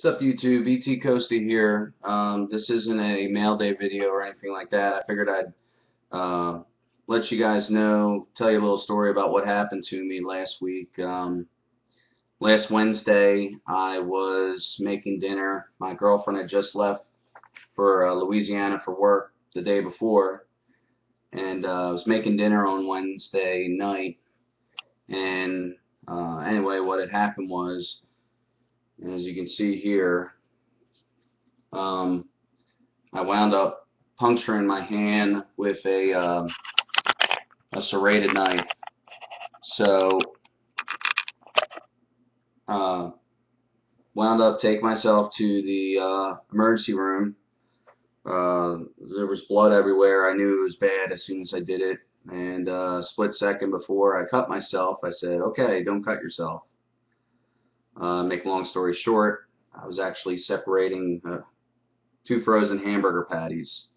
What's up, YouTube? BT Coasty here. This isn't a mail day video or anything like that. I figured I'd let you guys know, tell you a little story about what happened to me last week. Last Wednesday, I was making dinner. My girlfriend had just left for Louisiana for work the day before, and I was making dinner on Wednesday night. And anyway, what had happened was, as you can see here, um, I wound up puncturing my hand with a serrated knife. So uh, wound up taking myself to the emergency room. There was blood everywhere. I knew it was bad as soon as I did it. And split second before I cut myself, I said, "Okay, don't cut yourself." Make a long story short, I was actually separating two frozen hamburger patties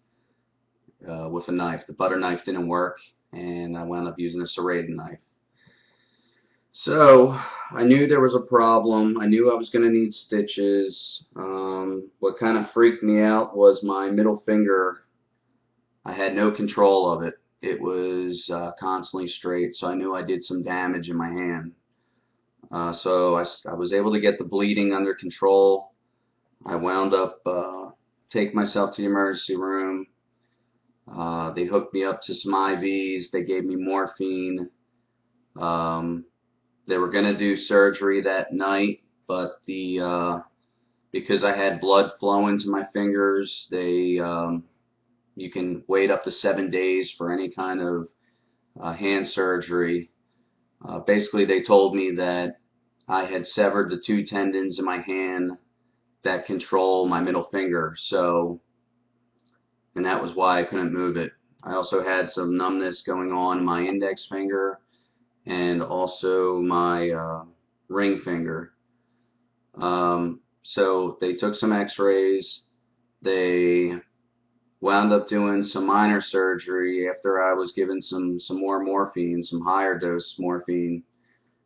with a knife. The butter knife didn't work, and I wound up using a serrated knife. So I knew there was a problem. I knew I was going to need stitches. What kind of freaked me out was my middle finger. I had no control of it. It was constantly straight, so I knew I did some damage in my hand. So I was able to get the bleeding under control. I wound up taking myself to the emergency room. They hooked me up to some IVs. They gave me morphine. They were going to do surgery that night, but because I had blood flowing to my fingers, you can wait up to 7 days for any kind of hand surgery. Basically, they told me that I had severed the two tendons in my hand that control my middle finger. And that was why I couldn't move it. I also had some numbness going on in my index finger and also my ring finger. So they took some x-rays. They wound up doing some minor surgery after I was given some more morphine, some higher dose morphine.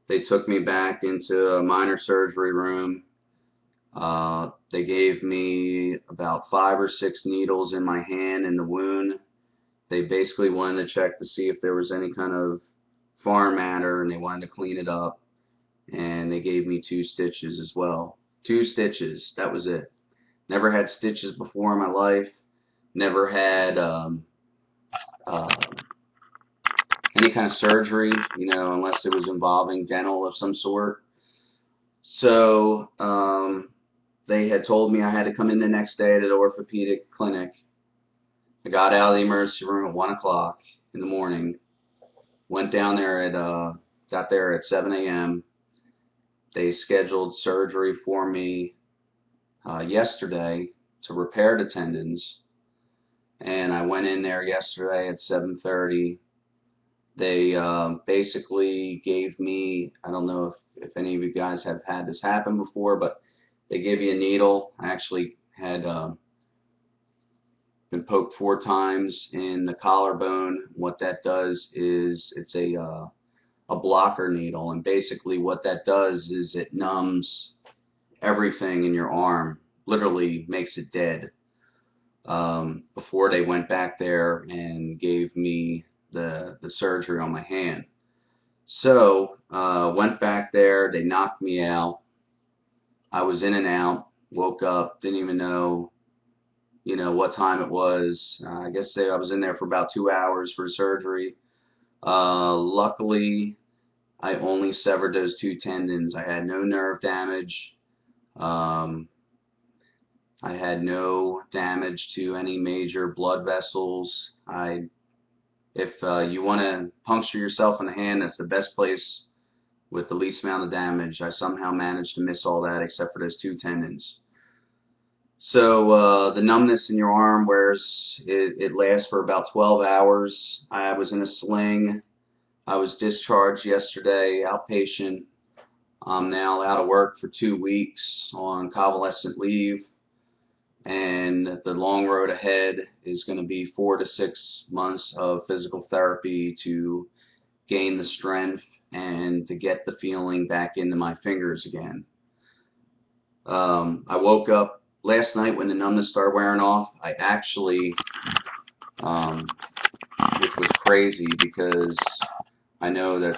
They took me back into a minor surgery room. They gave me about 5 or 6 needles in my hand in the wound. They basically wanted to check to see if there was any kind of foreign matter, and they wanted to clean it up. And they gave me 2 stitches as well. 2 stitches, that was it. Never had stitches before in my life. Never had any kind of surgery, unless it was involving dental of some sort. So they had told me I had to come in the next day to the orthopedic clinic. I got out of the emergency room at 1 o'clock in the morning. Went down there got there at 7 a.m. They scheduled surgery for me yesterday to repair the tendons. And I went in there yesterday at 7:30. They basically gave me, I don't know if any of you guys have had this happen before, but they give you a needle. I actually had been poked 4 times in the collarbone. What that does is it's a blocker needle, and basically what that does is it numbs everything in your arm, literally makes it dead. Before they went back there and gave me the surgery on my hand. So went back there, they knocked me out. I was in and out, woke up, didn't even know what time it was. I guess I was in there for about 2 hours for surgery. Luckily, I only severed those 2 tendons. I had no nerve damage. I had no damage to any major blood vessels. If you want to puncture yourself in the hand, that's the best place with the least amount of damage. I somehow managed to miss all that except for those 2 tendons. So the numbness in your arm, it lasts for about 12 hours. I was in a sling. I was discharged yesterday, outpatient. I'm now out of work for 2 weeks on convalescent leave. And the long road ahead is going to be 4 to 6 months of physical therapy to gain the strength and to get the feeling back into my fingers again. I woke up last night when the numbness started wearing off. I actually, which was crazy because I know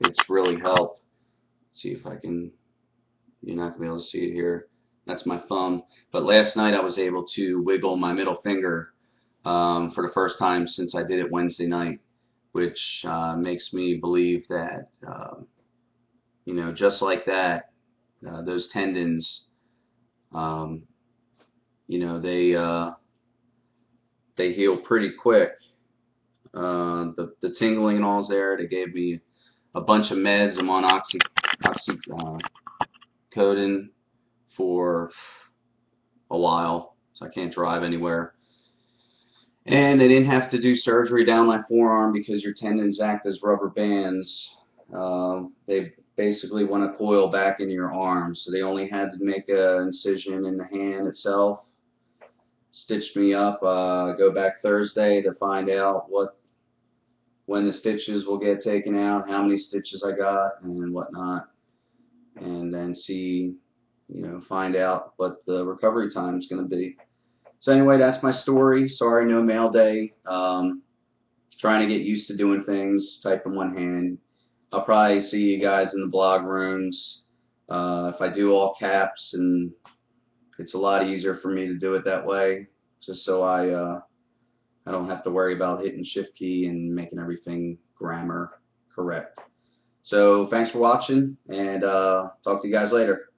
it's really helped. Let's see if I can. You're not gonna be able to see it here. That's my thumb. But last night I was able to wiggle my middle finger for the first time since I did it Wednesday night, which makes me believe that just like that, those tendons, um, you know, they heal pretty quick. The tingling and all's there. They gave me a bunch of meds. I'm on oxycodone for a while, so I can't drive anywhere. And they didn't have to do surgery down my forearm because your tendons act as rubber bands. They basically want to coil back into your arm, so they only had to make an incision in the hand itself. Stitched me up. Go back Thursday to find out when the stitches will get taken out, how many stitches I got, and whatnot, and then find out what the recovery time is going to be. So anyway, that's my story. Sorry, no mail day. Trying to get used to doing things, type in one hand. I'll probably see you guys in the blog rooms. If I do all caps, and it's a lot easier for me to do it that way, just so I don't have to worry about hitting shift key and making everything grammar correct. So thanks for watching, and talk to you guys later.